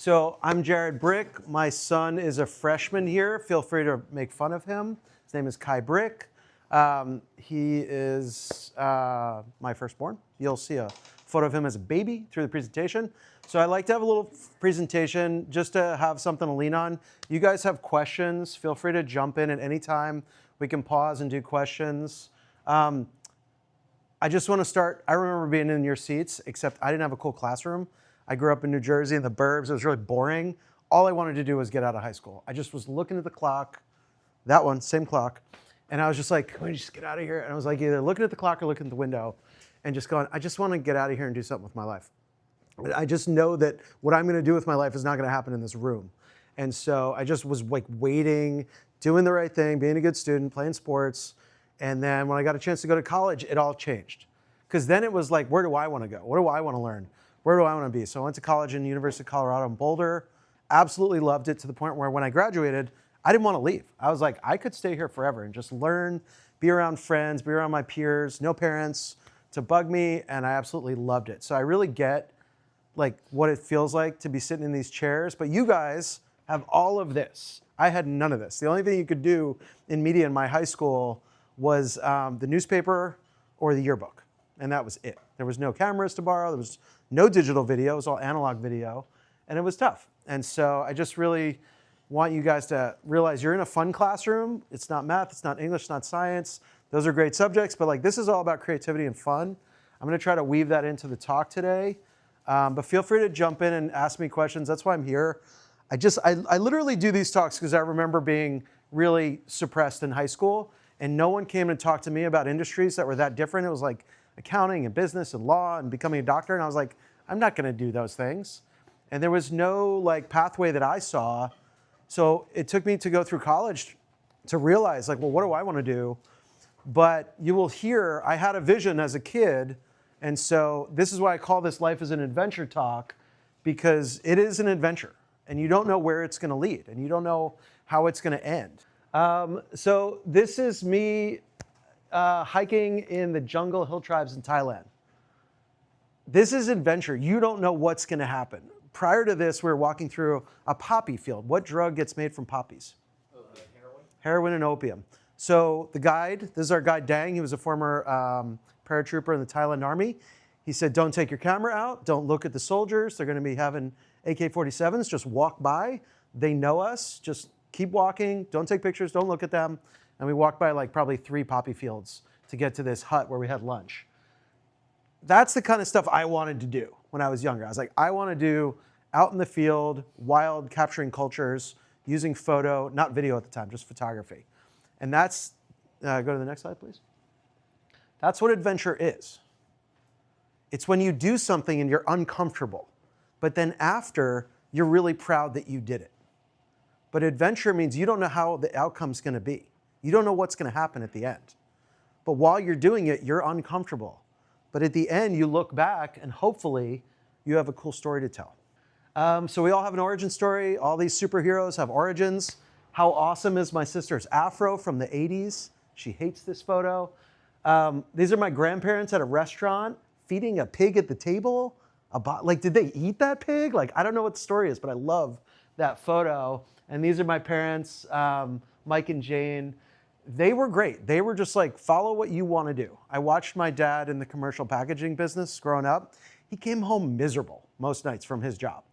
So I'm Jared Brick. My son is a freshman here. Feel free to make fun of him. His name is Kai Brick. He is my firstborn. You'll see a photo of him as a baby through the presentation. So I like to have a little presentation just to have something to lean on. You guys have questions, feel free to jump in at any time. We can pause and do questions. I just want to start, I remember being in your seats, except I didn't have a cool classroom. I grew up in New Jersey in the burbs. It was really boring. All I wanted to do was get out of high school. I just was looking at the clock, that one, same clock. And I was just like, can we just get out of here? And I was like either looking at the clock or looking at the window and just going, I just want to get out of here and do something with my life. I just know that what I'm going to do with my life is not going to happen in this room. And so I just was like waiting, doing the right thing, being a good student, playing sports. And then when I got a chance to go to college, it all changed. Because then it was like, where do I want to go? What do I want to learn? Where do I want to be? So I went to college in the University of Colorado in Boulder. Absolutely loved it to the point where when I graduated, I didn't want to leave. I was like, I could stay here forever and just learn, be around friends, be around my peers, no parents to bug me, and I absolutely loved it. So I really get like what it feels like to be sitting in these chairs, but you guys have all of this. I had none of this. The only thing you could do in media in my high school was the newspaper or the yearbook, and that was it. There was no cameras to borrow, there was no digital video, it was all analog video, and it was tough. And so I just really want you guys to realize you're in a fun classroom. It's not math, it's not English, it's not science. Those are great subjects, but like this is all about creativity and fun. I'm gonna try to weave that into the talk today. But feel free to jump in and ask me questions. That's why I'm here. I literally do these talks because I remember being really suppressed in high school and no one came and talked to me about industries that were that different. It was like accounting and business and law and becoming a doctor. And I was like, I'm not gonna do those things. And there was no like pathway that I saw. So it took me to go through college to realize like, well, what do I wanna do? But you will hear, I had a vision as a kid. And so this is why I call this Life as an Adventure talk, because it is an adventure and you don't know where it's gonna lead and you don't know how it's gonna end. So this is me hiking in the jungle hill tribes in Thailand. This is adventure. You don't know what's gonna happen. Prior to this, we were walking through a poppy field. What drug gets made from poppies? Heroin. Heroin and opium. So the guide, this is our guide Dang, he was a former paratrooper in the Thailand army. He said, don't take your camera out, don't look at the soldiers. They're gonna be having AK-47s, just walk by. They know us, just keep walking, don't take pictures, don't look at them. And we walked by like probably 3 poppy fields to get to this hut where we had lunch. That's the kind of stuff I wanted to do when I was younger. I was like, I wanna do out in the field, wild, capturing cultures, using photo, not video at the time, just photography. And that's, go to the next slide, please. That's what adventure is. It's when you do something and you're uncomfortable, but then after, you're really proud that you did it. But adventure means you don't know how the outcome's gonna be. You don't know what's gonna happen at the end. But while you're doing it, you're uncomfortable. But at the end, you look back and hopefully you have a cool story to tell. So we all have an origin story. All these superheroes have origins. How awesome is my sister's afro from the 80s? She hates this photo. These are my grandparents at a restaurant feeding a pig at the table. Like, did they eat that pig? Like, I don't know what the story is, but I love that photo. And these are my parents, Mike and Jane. They were great. They were just like, follow what you want to do. I watched my dad in the commercial packaging business growing up. He came home miserable most nights from his job.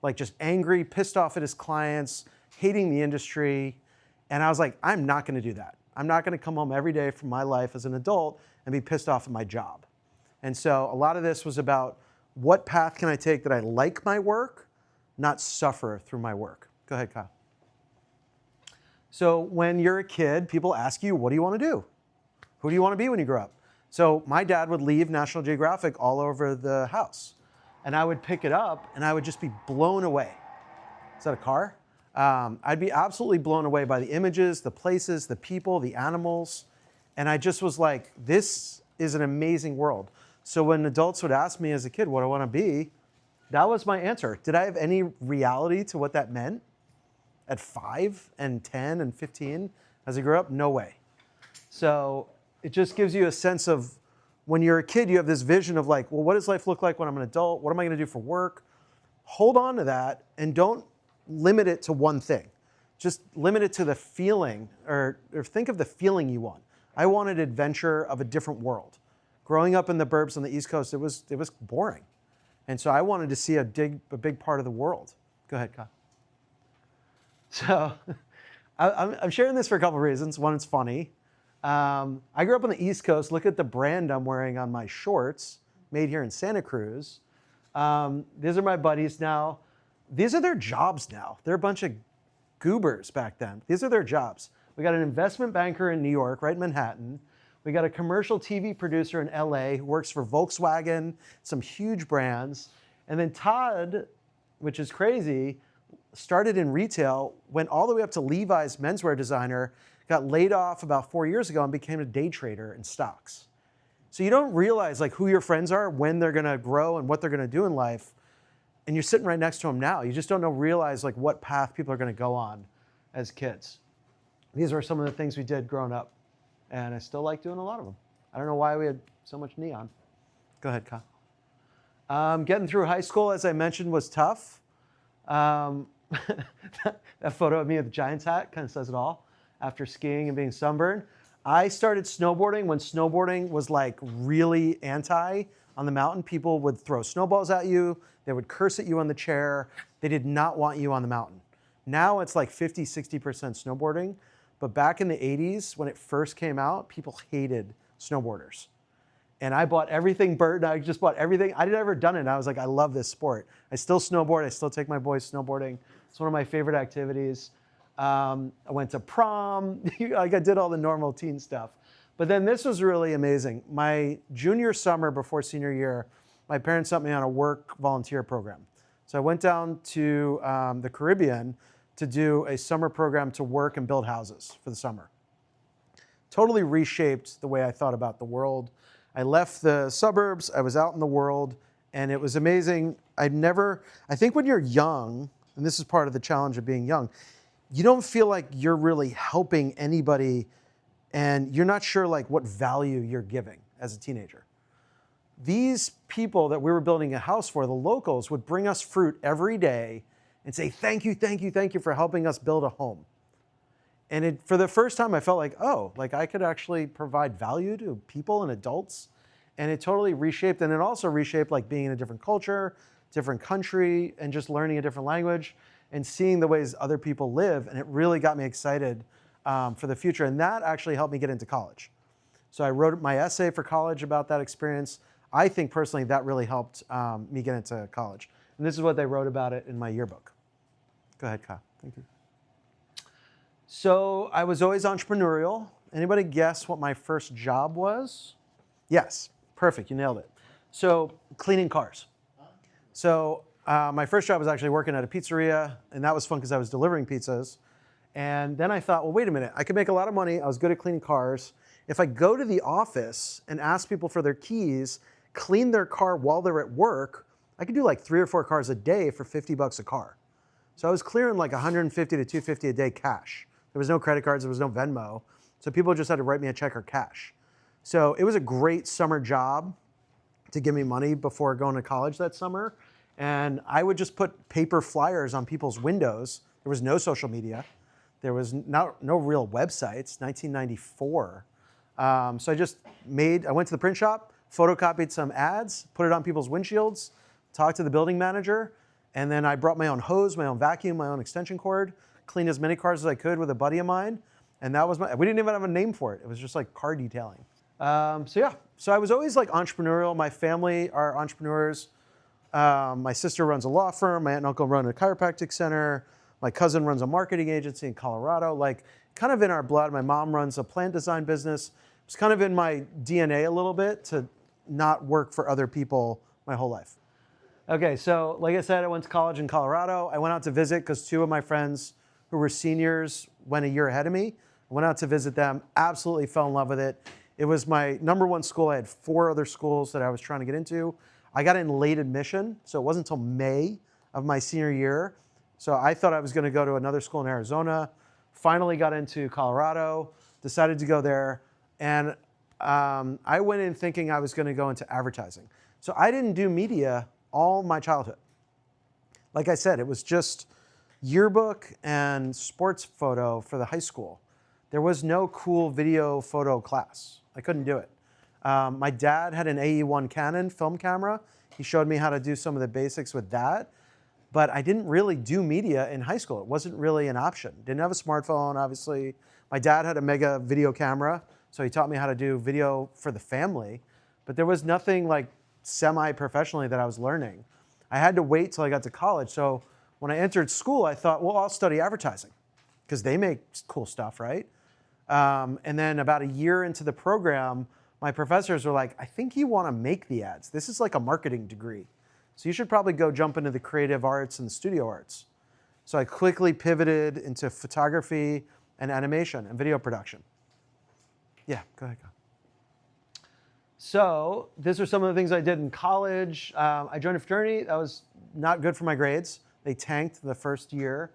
Like just angry, pissed off at his clients, hating the industry. And I was like, I'm not gonna do that. I'm not gonna come home every day from my life as an adult and be pissed off at my job. And so a lot of this was about what path can I take that I like my work, not suffer through my work. Go ahead, Kyle. So when you're a kid, people ask you, what do you want to do? Who do you want to be when you grow up? So my dad would leave National Geographic all over the house. And I would pick it up and I would just be blown away. Is that a car? I'd be absolutely blown away by the images, the places, the people, the animals. And I just was like, this is an amazing world. So when adults would ask me as a kid, what do I want to be? That was my answer. Did I have any reality to what that meant? At 5 and 10 and 15 as I grew up? No way. So it just gives you a sense of when you're a kid, you have this vision of like, well, what does life look like when I'm an adult? What am I going to do for work? hold on to that and don't limit it to one thing. Just limit it to the feeling, or think of the feeling you want. I wanted adventure of a different world. Growing up in the burbs on the East Coast, it was boring. And so I wanted to see a big part of the world. Go ahead, Kyle. So I'm sharing this for a couple of reasons. One, it's funny. I grew up on the East Coast. Look at the brand I'm wearing on my shorts, made here in Santa Cruz. These are my buddies now. These are their jobs now. They're a bunch of goobers back then. These are their jobs. We got an investment banker in New York, right in Manhattan. We got a commercial TV producer in LA who works for Volkswagen, some huge brands. And then Todd, which is crazy, started in retail, went all the way up to Levi's menswear designer, got laid off about 4 years ago and became a day trader in stocks. So you don't realize like who your friends are, when they're gonna grow and what they're gonna do in life. And you're sitting right next to them now. You just don't realize like what path people are gonna go on as kids. These are some of the things we did growing up. And I still like doing a lot of them. I don't know why we had so much neon. Go ahead, Kyle. Getting through high school, as I mentioned, was tough. That photo of me with the Giants hat kind of says it all. After skiing and being sunburned. I started snowboarding when snowboarding was like really anti on the mountain. People would throw snowballs at you. They would curse at you on the chair. They did not want you on the mountain. Now it's like 50, 60% snowboarding. But back in the 80s, when it first came out, people hated snowboarders. And I bought everything Bert, I just bought everything. I'd never done it. And I was like, I love this sport. I still snowboard. I still take my boys snowboarding. It's one of my favorite activities. I went to prom. Like I did all the normal teen stuff. But then this was really amazing. My junior summer before senior year, my parents sent me on a work volunteer program. So I went down to the Caribbean to do a summer program to work and build houses for the summer. Totally reshaped the way I thought about the world. I left the suburbs, I was out in the world, and it was amazing. I think when you're young, and this is part of the challenge of being young, you don't feel like you're really helping anybody, and you're not sure like what value you're giving as a teenager. These people that we were building a house for, the locals, would bring us fruit every day and say, thank you, thank you, thank you for helping us build a home. And for the first time, I felt like, oh, like I could actually provide value to people and adults. And it totally reshaped. And it also reshaped like being in a different culture, different country, and just learning a different language and seeing the ways other people live. And it really got me excited for the future. And that actually helped me get into college. So I wrote my essay for college about that experience. I think personally that really helped me get into college. And this is what they wrote about it in my yearbook. Go ahead, Kyle. Thank you. So I was always entrepreneurial. Anybody guess what my first job was? Yes, perfect, you nailed it. So cleaning cars. So my first job was actually working at a pizzeria, and that was fun because I was delivering pizzas. And then I thought, well, wait a minute, I could make a lot of money. I was good at cleaning cars. If I go to the office and ask people for their keys, clean their car while they're at work, I could do like 3 or 4 cars a day for $50 a car. So I was clearing like $150 to $250 a day cash. There was no credit cards, there was no Venmo. So people just had to write me a check or cash. So it was a great summer job to give me money before going to college that summer. And I would just put paper flyers on people's windows. There was no social media. There was no real websites, 1994. So I went to the print shop, photocopied some ads, put it on people's windshields, talked to the building manager, and then I brought my own hose, my own vacuum, my own extension cord, cleaned as many cars as I could with a buddy of mine, and that was we didn't even have a name for it. It was just like car detailing. So I was always like entrepreneurial. My family are entrepreneurs. My sister runs a law firm. My aunt and uncle run a chiropractic center. My cousin runs a marketing agency in Colorado. Like kind of in our blood. My mom runs a plant design business. It's kind of in my DNA a little bit to not work for other people my whole life. Okay, so like I said, I went to college in Colorado. I went out to visit because 2 of my friends who were seniors went a year ahead of me. I went out to visit them, absolutely fell in love with it. It was my #1 school. I had 4 other schools that I was trying to get into. I got in late admission, so it wasn't until May of my senior year. So I thought I was going to go to another school in Arizona. Finally got into Colorado, decided to go there. And I went in thinking I was going to go into advertising. So I didn't do media all my childhood. Like I said, it was just yearbook and sports photo for the high school. There was no cool video photo class. I couldn't do it. My dad had an AE1 Canon film camera. He showed me how to do some of the basics with that. But I didn't really do media in high school. It wasn't really an option. Didn't have a smartphone, obviously. My dad had a mega video camera, so he taught me how to do video for the family. But there was nothing like semi-professionally that I was learning. I had to wait till I got to college. So when I entered school, I thought, well, I'll study advertising because they make cool stuff, right? And then about a year into the program, my professors were like, I think you want to make the ads. This is like a marketing degree. So you should probably go jump into the creative arts and the studio arts. So I quickly pivoted into photography and animation and video production. Yeah, go ahead. So these are some of the things I did in college. I joined a fraternity. That was not good for my grades. They tanked the first year.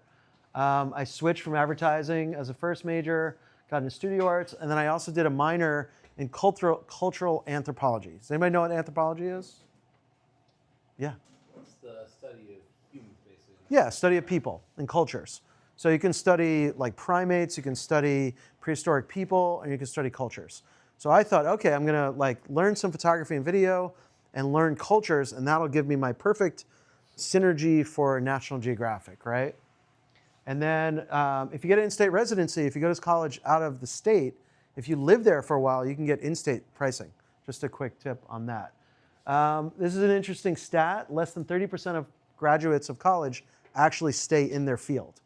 I switched from advertising as a first major, got into studio arts, and then I also did a minor in cultural anthropology. Does anybody know what anthropology is? Yeah. It's the study of humans, basically. Yeah, study of people and cultures. So you can study like primates, you can study prehistoric people, and you can study cultures. So I thought, okay, I'm gonna like learn some photography and video and learn cultures, and that'll give me my perfect synergy for National Geographic, right? And then if you get an in-state residency, if you go to college out of the state, if you live there for a while, you can get in-state pricing. Just a quick tip on that. This is an interesting stat. Less than 30% of graduates of college actually stay in their field.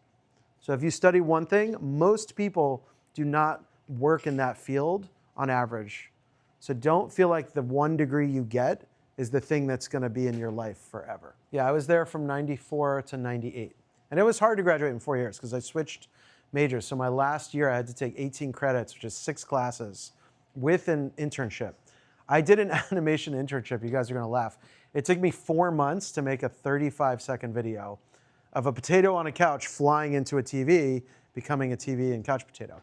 So if you study one thing, most people do not work in that field on average. So don't feel like the one degree you get is the thing that's going to be in your life forever. Yeah, I was there from 94 to 98. And it was hard to graduate in 4 years because I switched majors. So my last year I had to take 18 credits, which is 6 classes, with an internship. I did an animation internship. You guys are going to laugh. It took me 4 months to make a 35-second video of a potato on a couch flying into a TV, becoming a TV and couch potato.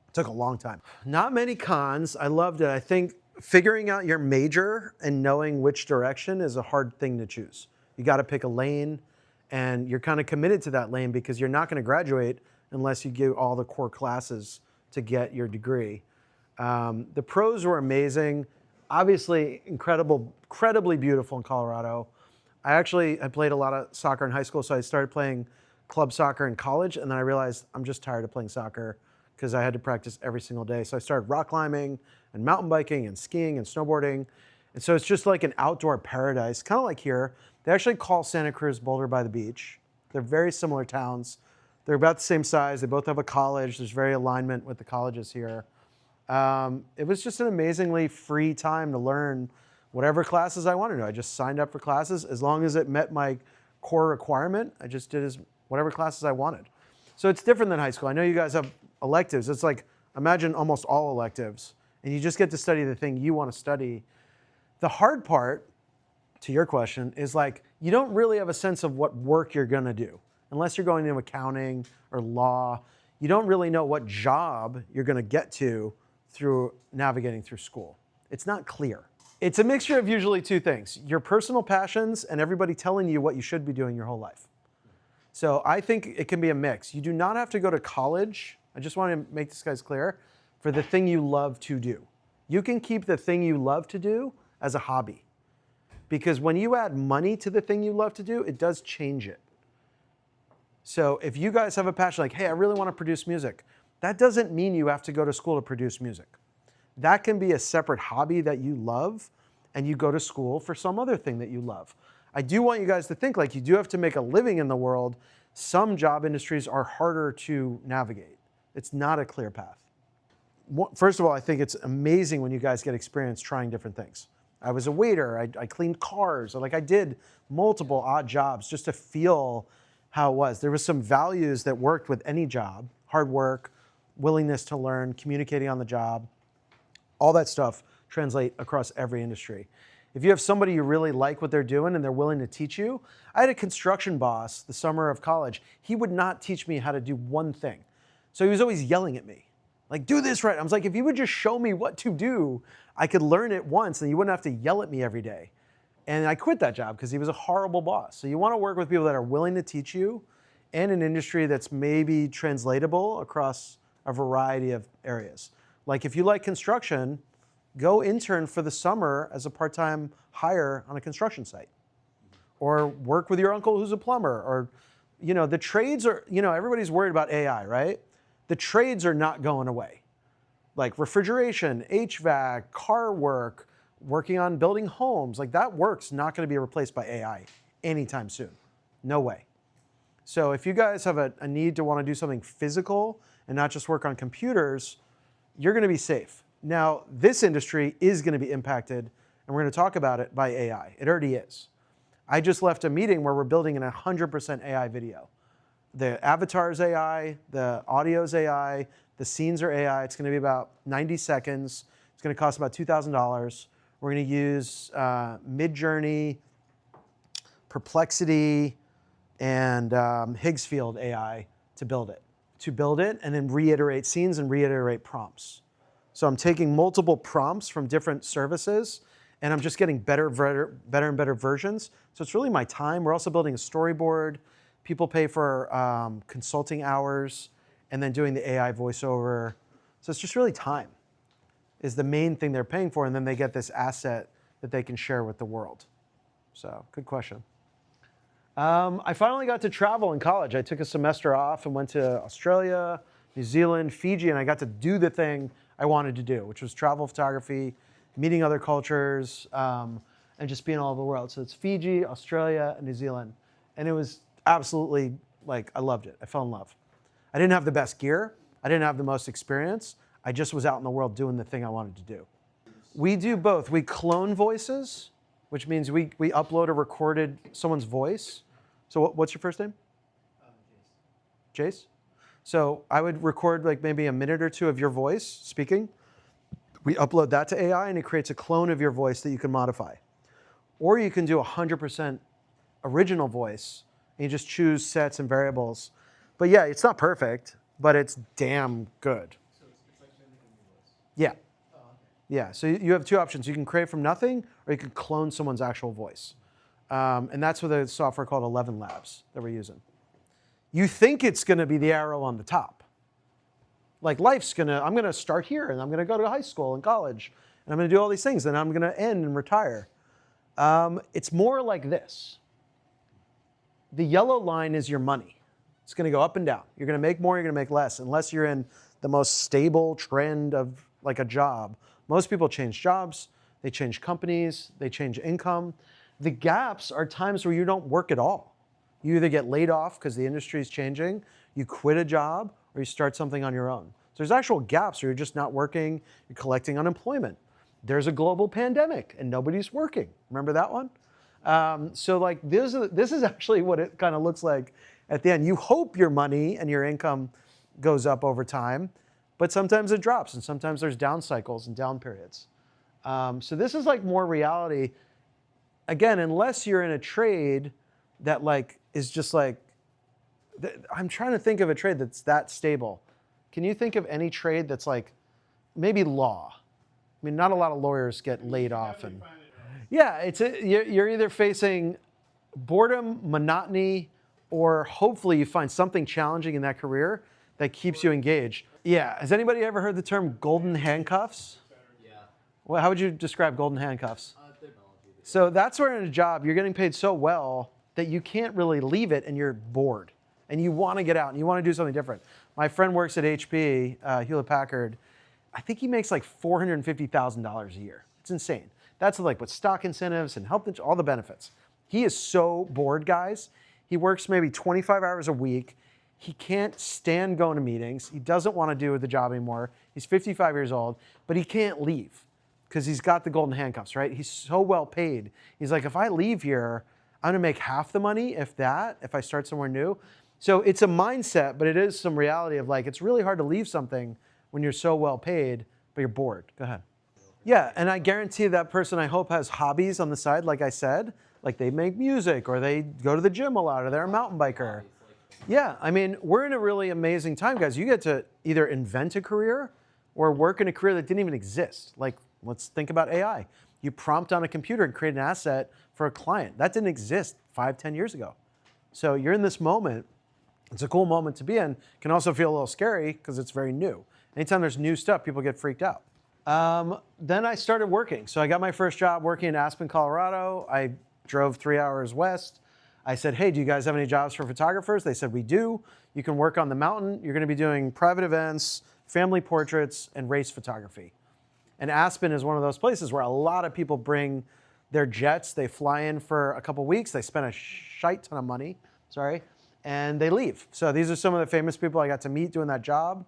It took a long time. Not many cons. I loved it. I think figuring out your major and knowing which direction is a hard thing to choose. You got to pick a lane, and you're kind of committed to that lane because you're not going to graduate unless you give all the core classes to get your degree. The pros were amazing. Obviously, incredibly beautiful in Colorado. I actually had played a lot of soccer in high school, so I started playing club soccer in college, and then I realized I'm just tired of playing soccer because I had to practice every single day. So I started rock climbing and mountain biking and skiing and snowboarding. And so it's just like an outdoor paradise, kind of like here. They actually call Santa Cruz Boulder by the Beach. They're very similar towns. They're about the same size. They both have a college. There's very alignment with the colleges here. It was just an amazingly free time to learn whatever classes I wanted to. I just signed up for classes. As long as it met my core requirement, I just did whatever classes I wanted. So it's different than high school. I know you guys have electives. It's like, imagine almost all electives, and you just get to study the thing you want to study. The hard part, to your question, is like, you don't really have a sense of what work you're gonna do. Unless you're going into accounting or law, you don't really know what job you're gonna get to through navigating through school. It's not clear. It's a mixture of usually two things: your personal passions and everybody telling you what you should be doing your whole life. So I think it can be a mix. You do not have to go to college, I just want to make this guys clear, for the thing you love to do. You can keep the thing you love to do as a hobby. Because when you add money to the thing you love to do, it does change it. So if you guys have a passion like, hey, I really want to produce music, that doesn't mean you have to go to school to produce music. That can be a separate hobby that you love, and you go to school for some other thing that you love. I do want you guys to think like you do have to make a living in the world. Some job industries are harder to navigate. It's not a clear path. First of all, I think it's amazing when you guys get experience trying different things. I was a waiter, I cleaned cars, I did multiple odd jobs just to feel how it was. There was some values that worked with any job: hard work, willingness to learn, communicating on the job. All that stuff translate across every industry. If you have somebody you really like what they're doing and they're willing to teach you. I had a construction boss the summer of college. He would not teach me how to do one thing. So he was always yelling at me, like, do this right. I was like, if you would just show me what to do, I could learn it once and you wouldn't have to yell at me every day. And I quit that job because he was a horrible boss. So you want to work with people that are willing to teach you in an industry that's maybe translatable across a variety of areas. Like if you like construction, go intern for the summer as a part-time hire on a construction site. Or work with your uncle who's a plumber. Or, the trades are, everybody's worried about AI, right? The trades are not going away. Like refrigeration, HVAC, car work, working on building homes, like that work's not going to be replaced by AI anytime soon. No way. So if you guys have a need to want to do something physical and not just work on computers, you're going to be safe. Now, this industry is going to be impacted, and we're going to talk about it by AI. It already is. I just left a meeting where we're building an 100% AI video. The avatar's AI, the audio's AI, the scenes are AI. It's going to be about 90 seconds. It's going to cost about $2,000. We're going to use Midjourney, Perplexity, and Higgsfield AI to build it, and then reiterate scenes and reiterate prompts. So I'm taking multiple prompts from different services, and I'm just getting better and better versions. So it's really my time. We're also building a storyboard. People pay for consulting hours, and then doing the AI voiceover. So it's just really time is the main thing they're paying for, and then they get this asset that they can share with the world. So good question. I finally got to travel in college. I took a semester off and went to Australia, New Zealand, Fiji, and I got to do the thing I wanted to do, which was travel photography, meeting other cultures, and just being all over the world. So it's Fiji, Australia, and New Zealand. And it was absolutely, I loved it. I fell in love. I didn't have the best gear. I didn't have the most experience. I just was out in the world doing the thing I wanted to do. We do both. We clone voices, which means we upload a recorded someone's voice. So what's your first name? Jace. So I would record maybe a minute or two of your voice speaking. We upload that to AI, and it creates a clone of your voice that you can modify. Or you can do 100% original voice, and you just choose sets and variables. But yeah, it's not perfect, but it's damn good. So it's like mimicking your voice. Yeah. Oh, okay. Yeah, so you have two options. You can create from nothing, or you can clone someone's actual voice. And that's with a software called 11 Labs that we're using. You think it's going to be the arrow on the top. I'm going to start here, and I'm going to go to high school and college, and I'm going to do all these things, and I'm going to end and retire. It's more like this. The yellow line is your money. It's going to go up and down. You're going to make more, you're going to make less, unless you're in the most stable trend of a job. Most people change jobs, they change companies, they change income. The gaps are times where you don't work at all. You either get laid off because the industry is changing, you quit a job, or you start something on your own. So there's actual gaps where you're just not working, you're collecting unemployment. There's a global pandemic and nobody's working. Remember that one? So this is actually what it kind of looks like at the end. You hope your money and your income goes up over time, but sometimes it drops, and sometimes there's down cycles and down periods. So this is more reality. Again, unless you're in a trade that is just I'm trying to think of a trade that's that stable. Can you think of any trade that's maybe law? I mean, not a lot of lawyers get laid off. And yeah, you're either facing boredom, monotony, or hopefully you find something challenging in that career that keeps you engaged. Yeah, has anybody ever heard the term golden handcuffs? Yeah. Well, how would you describe golden handcuffs? Technology. So that's where in a job you're getting paid so well that you can't really leave it, and you're bored. And you want to get out, and you want to do something different. My friend works at HP, Hewlett Packard. I think he makes $450,000 a year. It's insane. That's with stock incentives and health, all the benefits. He is so bored, guys. He works maybe 25 hours a week. He can't stand going to meetings. He doesn't want to do the job anymore. He's 55 years old, but he can't leave because he's got the golden handcuffs, right? He's so well paid. He's like, if I leave here, I'm going to make half the money, if I start somewhere new. So it's a mindset, but it is some reality of it's really hard to leave something when you're so well paid, but you're bored. Go ahead. Yeah, and I guarantee that person, I hope, has hobbies on the side, like I said. They make music, or they go to the gym a lot, or they're a mountain biker. Yeah, I mean, we're in a really amazing time, guys. You get to either invent a career or work in a career that didn't even exist. Let's think about AI. You prompt on a computer and create an asset for a client. That didn't exist 5, 10 years ago. So you're in this moment. It's a cool moment to be in. It can also feel a little scary because it's very new. Anytime there's new stuff, people get freaked out. Then I started working. So I got my first job working in Aspen, Colorado. I drove 3 hours west. I said, hey, do you guys have any jobs for photographers? They said, we do. You can work on the mountain. You're going to be doing private events, family portraits, and race photography. And Aspen is one of those places where a lot of people bring their jets. They fly in for a couple weeks. They spend a shite ton of money, and they leave. So these are some of the famous people I got to meet doing that job.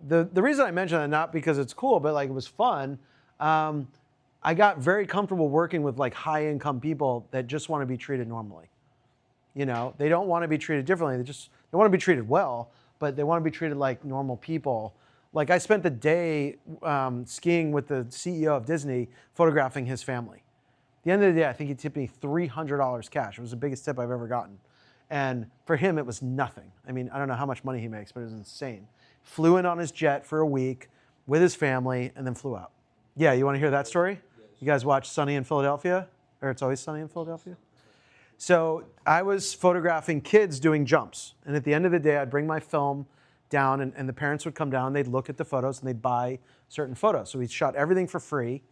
The reason I mention that, not because it's cool, but like it was fun, I got very comfortable working with like high-income people that just want to be treated normally. You know, they don't want to be treated differently. They want to be treated well, but they want to be treated like normal people. Like I spent the day skiing with the CEO of Disney, photographing his family. At the end of the day, I think he tipped me $300 cash. It was the biggest tip I've ever gotten. And for him, it was nothing. I mean, I don't know how much money he makes, but it was insane. Flew in on his jet for a week with his family and then flew out. Yeah, you want to hear that story? You guys watch Sunny in Philadelphia? Or It's Always Sunny in Philadelphia? So I was photographing kids doing jumps. And at the end of the day, I'd bring my film down and the parents would come down, they'd look at the photos and they'd buy certain photos. So we shot everything for free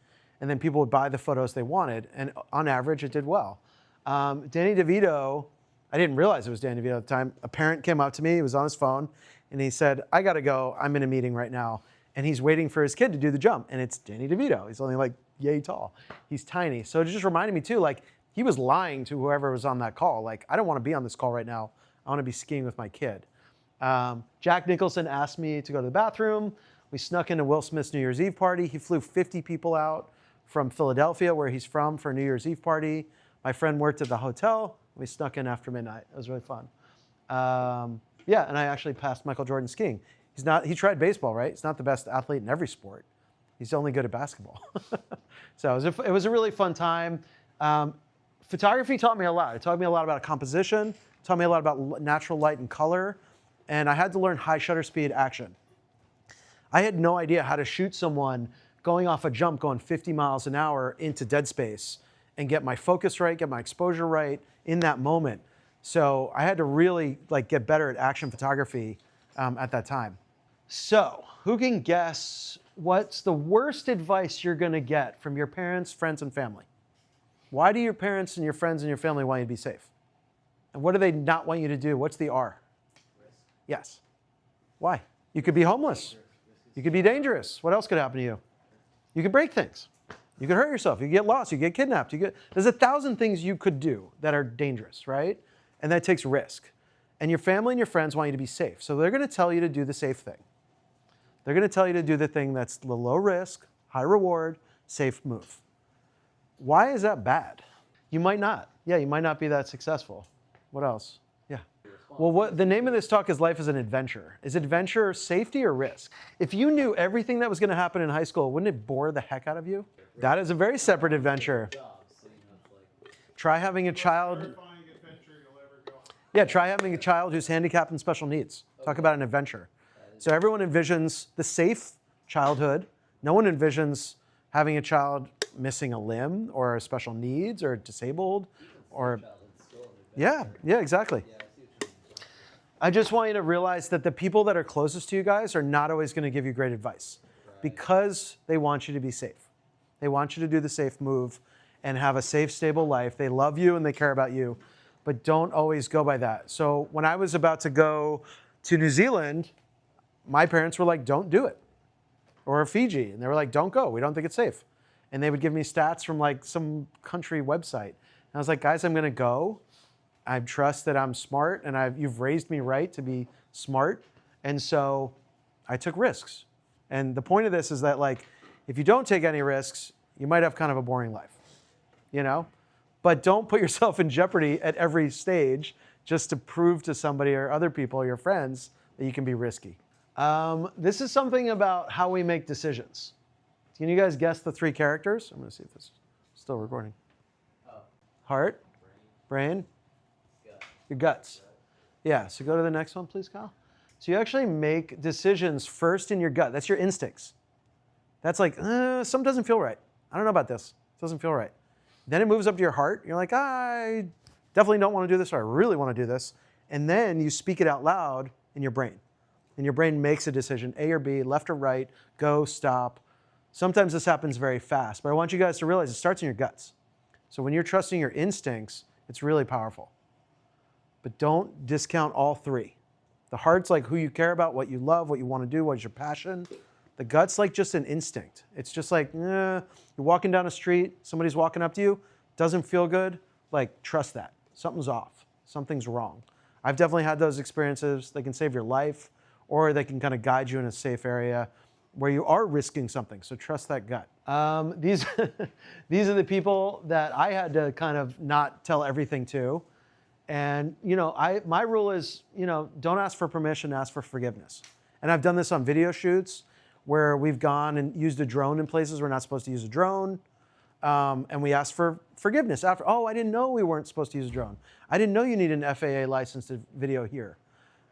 and then people would buy the photos they wanted. And on average, it did well. Danny DeVito, I didn't realize it was Danny DeVito at the time. A parent came up to me, he was on his phone and he said, I gotta go, I'm in a meeting right now. And he's waiting for his kid to do the jump. And it's Danny DeVito. He's only like yay tall. He's tiny. So it just reminded me too, like he was lying to whoever was on that call. Like, I don't want to be on this call right now. I want to be skiing with my kid. Jack Nicholson asked me to go to the bathroom. We snuck into Will Smith's New Year's Eve party. He flew 50 people out from Philadelphia, where he's from, for a New Year's Eve party. My friend worked at the hotel. We snuck in after midnight. It was really fun. Yeah, and I actually passed Michael Jordan skiing. He tried baseball, right? He's not the best athlete in every sport. He's only good at basketball. So it was a really fun time. Photography taught me a lot. It taught me a lot about composition, taught me a lot about natural light and color, and I had to learn high shutter speed action. I had no idea how to shoot someone going off a jump, going 50 miles an hour into dead space and get my focus right, get my exposure right in that moment. So I had to really get better at action photography at that time. So who can guess what's the worst advice you're gonna get from your parents, friends, and family? Why do your parents and your friends and your family want you to be safe? And what do they not want you to do? What's the R? Risk. Yes. Why? You could be homeless. You could be dangerous. What else could happen to you? You could break things. You could hurt yourself. You could get lost. You could get kidnapped. There's 1,000 things you could do that are dangerous, right? And that takes risk. And your family and your friends want you to be safe. So they're going to tell you to do the safe thing. They're going to tell you to do the thing that's the low risk, high reward, safe move. Why is that bad? You might not. Yeah, you might not be that successful. What else? Yeah. Well, the name of this talk is Life is an Adventure. Is adventure safety or risk? If you knew everything that was going to happen in high school, wouldn't it bore the heck out of you? That is a very separate adventure. Try having a child. Yeah, try having a child who's handicapped and special needs. Talk about an adventure. So everyone envisions the safe childhood. No one envisions having a child missing a limb or special needs or disabled or yeah, exactly. I just want you to realize that the people that are closest to you guys are not always going to give you great advice because they want you to be safe. They want you to do the safe move and have a safe, stable life. They love you and they care about you, but don't always go by that. So when I was about to go to New Zealand, my parents were like, don't do it. Or Fiji, and they were like, don't go, we don't think it's safe. And they would give me stats from some country website. And I was like, guys, I'm gonna go. I trust that I'm smart, and you've raised me right to be smart. And so I took risks. And the point of this is that if you don't take any risks, you might have kind of a boring life, you know? But don't put yourself in jeopardy at every stage just to prove to somebody or other people, your friends, that you can be risky. This is something about how we make decisions. Can you guys guess the 3 characters? I'm going to see if this is still recording. Heart, brain, your guts. Yeah, so go to the next one, please, Kyle. So you actually make decisions first in your gut. That's your instincts. That's something doesn't feel right. I don't know about this. It doesn't feel right. Then it moves up to your heart. You're like, I definitely don't want to do this, or I really want to do this. And then you speak it out loud in your brain. And your brain makes a decision, A or B, left or right, go, stop. Sometimes this happens very fast, but I want you guys to realize it starts in your guts. So when you're trusting your instincts, it's really powerful. But don't discount all three. The heart's like who you care about, what you love, what you want to do, what's your passion. The gut's like just an instinct. It's just like, you're walking down a street, somebody's walking up to you, doesn't feel good, like trust that. Something's off, something's wrong. I've definitely had those experiences. They can save your life, or they can kind of guide you in a safe area where you are risking something, so trust that gut. These are the people that I had to kind of not tell everything to. And my rule is, don't ask for permission, ask for forgiveness. And I've done this on video shoots where we've gone and used a drone in places we're not supposed to use a drone. And we ask for forgiveness after, I didn't know we weren't supposed to use a drone. I didn't know you need an FAA license to video here.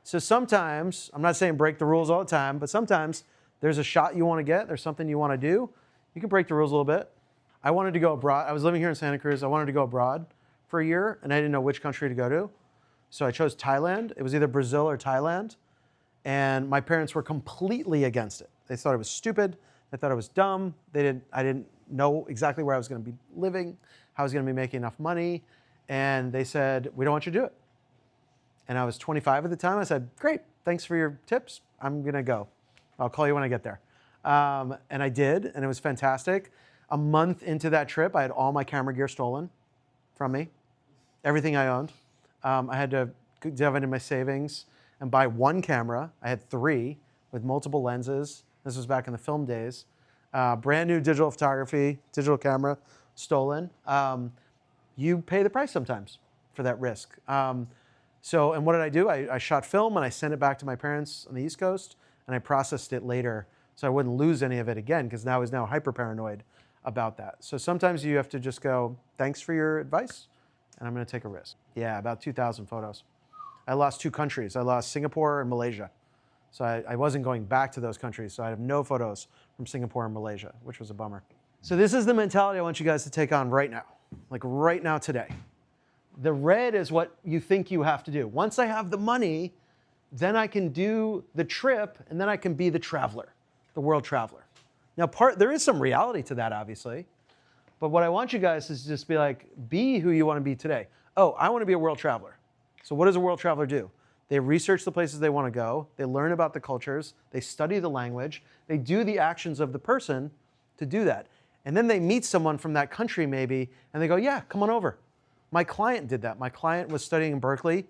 So sometimes, I'm not saying break the rules all the time, but sometimes there's a shot you want to get, there's something you want to do, you can break the rules a little bit. I wanted to go abroad. I was living here in Santa Cruz. I wanted to go abroad for a year, and I didn't know which country to go to. So I chose Thailand. It was either Brazil or Thailand. And my parents were completely against it. They thought it was stupid. They thought it was dumb. I didn't know exactly where I was going to be living, how I was going to be making enough money. And they said, we don't want you to do it. And I was 25 at the time. I said, great, thanks for your tips. I'm going to go. I'll call you when I get there. And I did, and it was fantastic. A month into that trip, I had all my camera gear stolen from me, everything I owned. I had to dive into my savings and buy one camera. I had 3 with multiple lenses. This was back in the film days. Brand new digital photography, digital camera, stolen. You pay the price sometimes for that risk. And what did I do? I shot film and I sent it back to my parents on the East Coast, and I processed it later so I wouldn't lose any of it again, because I was now hyper paranoid about that. So sometimes you have to just go, thanks for your advice, and I'm going to take a risk. Yeah, about 2,000 photos. I lost 2 countries. I lost Singapore and Malaysia. So I wasn't going back to those countries, so I have no photos from Singapore and Malaysia, which was a bummer. So this is the mentality I want you guys to take on right now, like right now today. The red is what you think you have to do. Once I have the money, then I can do the trip, and then I can be the traveler, the world traveler. Now, there is some reality to that, obviously. But what I want you guys is just be like, be who you want to be today. I want to be a world traveler. So what does a world traveler do? They research the places they want to go. They learn about the cultures. They study the language. They do the actions of the person to do that. And then they meet someone from that country maybe, and they go, yeah, come on over. My client did that. My client was studying in Berkeley.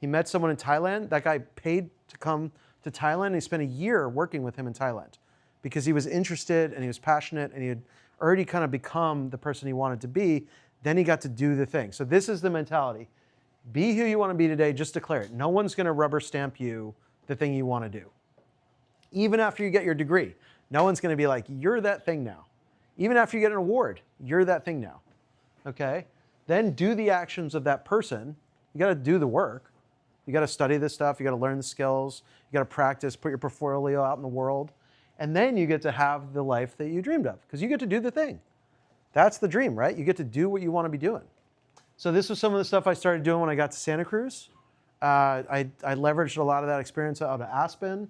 He met someone in Thailand. That guy paid to come to Thailand, and he spent a year working with him in Thailand because he was interested and he was passionate and he had already kind of become the person he wanted to be. Then he got to do the thing. So this is the mentality. Be who you want to be today, just declare it. No one's going to rubber stamp you the thing you want to do. Even after you get your degree, no one's going to be like, you're that thing now. Even after you get an award, you're that thing now. Okay? Then do the actions of that person. You got to do the work. You got to study this stuff. You got to learn the skills. You got to practice, put your portfolio out in the world. And then you get to have the life that you dreamed of, because you get to do the thing. That's the dream, right? You get to do what you want to be doing. So this was some of the stuff I started doing when I got to Santa Cruz. I leveraged a lot of that experience out of Aspen,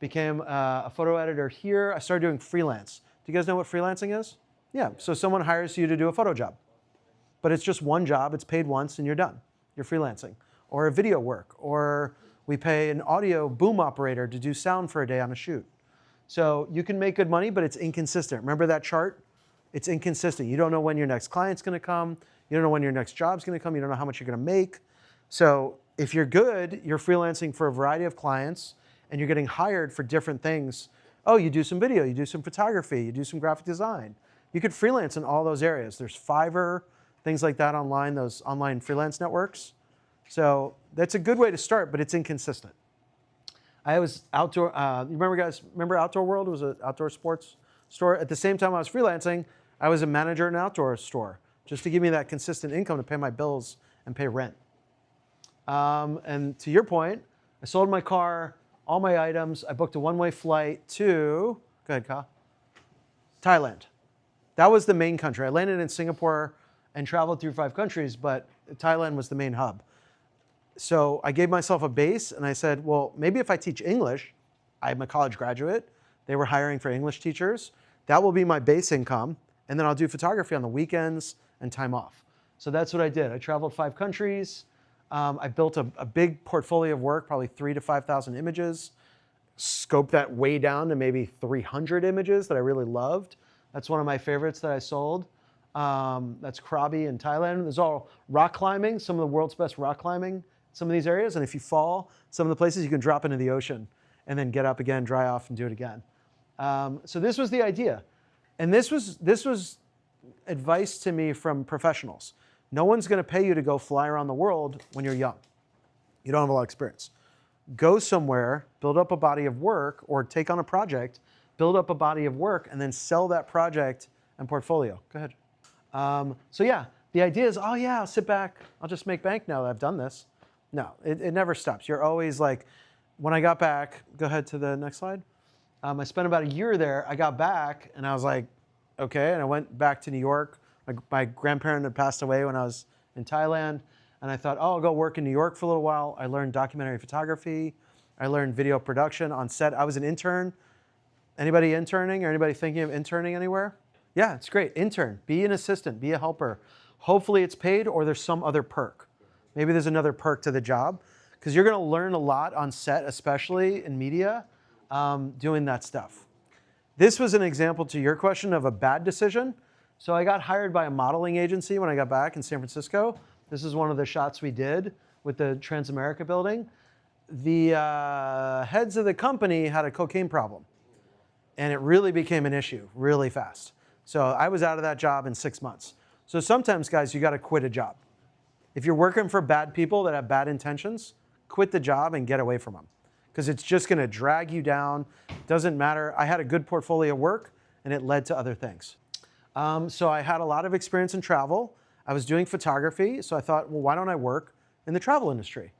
became a photo editor here. I started doing freelance. Do you guys know what freelancing is? Yeah, so someone hires you to do a photo job. But it's just one job, it's paid once and you're done. You're freelancing. Or a video work, or we pay an audio boom operator to do sound for a day on a shoot. So you can make good money, but it's inconsistent. Remember that chart? It's inconsistent. You don't know when your next client's gonna come. You don't know when your next job's gonna come. You don't know how much you're gonna make. So if you're good, you're freelancing for a variety of clients and you're getting hired for different things. You do some video, you do some photography, you do some graphic design. You could freelance in all those areas. There's Fiverr, things like that online, those online freelance networks. So that's a good way to start, but it's inconsistent. I was outdoor, you remember Outdoor World? It was an outdoor sports store. At the same time I was freelancing, I was a manager in an outdoor store, just to give me that consistent income to pay my bills and pay rent. And to your point, I sold my car, all my items. I booked a one-way flight to, go ahead, Kyle, Thailand. that was the main country. I landed in Singapore and traveled through 5 countries, but Thailand was the main hub. So I gave myself a base and I said, well, maybe if I teach English, I'm a college graduate, they were hiring for English teachers, that will be my base income, and then I'll do photography on the weekends and time off. So that's what I did. I traveled 5 countries. I built a big portfolio of work, probably 3,000 to 5,000 images, scoped that way down to maybe 300 images that I really loved. That's one of my favorites that I sold. That's Krabi in Thailand. There's all rock climbing, some of the world's best rock climbing, some of these areas. And if you fall, some of the places you can drop into the ocean and then get up again, dry off, and do it again. So this was the idea. And this was advice to me from professionals. No one's going to pay you to go fly around the world when you're young. You don't have a lot of experience. Go somewhere, build up a body of work, or take on a project, build up a body of work, and then sell that project and portfolio. Go ahead. So yeah, the idea is, oh yeah, I'll sit back, I'll just make bank now that I've done this. No, it never stops. You're always like, when I got back, go ahead to the next slide. I spent about a year there. I got back and I was like, okay, and I went back to New York. My grandparent had passed away when I was in Thailand, and I thought, oh, I'll go work in New York for a little while. I learned documentary photography. I learned video production on set. I was an intern. Anybody interning or anybody thinking of interning anywhere? Yeah, it's great. Intern, be an assistant, be a helper. Hopefully it's paid or there's some other perk. Maybe there's another perk to the job, because you're gonna learn a lot on set, especially in media, doing that stuff. This was an example to your question of a bad decision. So I got hired by a modeling agency when I got back in San Francisco. This is one of the shots we did with the Transamerica building. The heads of the company had a cocaine problem, and it really became an issue really fast. So I was out of that job in 6 months. So sometimes, guys, you got to quit a job. If you're working for bad people that have bad intentions, quit the job and get away from them, because it's just going to drag you down. Doesn't matter. I had a good portfolio of work, and it led to other things. So I had a lot of experience in travel. I was doing photography, so I thought, well, why don't I work in the travel industry?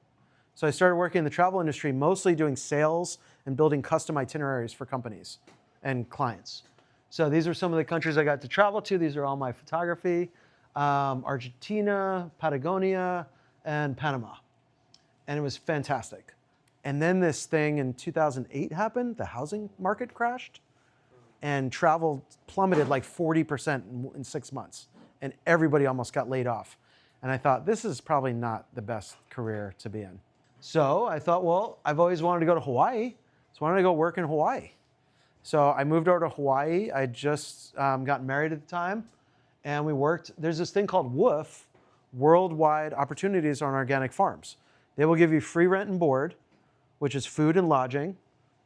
So I started working in the travel industry, mostly doing sales and building custom itineraries for companies and clients. So these are some of the countries I got to travel to. These are all my photography. Argentina, Patagonia, and Panama. And it was fantastic. And then this thing in 2008 happened. The housing market crashed, and travel plummeted like 40% in 6 months. And everybody almost got laid off. And I thought, this is probably not the best career to be in. So I thought, well, I've always wanted to go to Hawaii. So why don't I go work in Hawaii? So I moved over to Hawaii. I just got married at the time. And we worked. There's this thing called WOOF, Worldwide Opportunities on Organic Farms. They will give you free rent and board, which is food and lodging.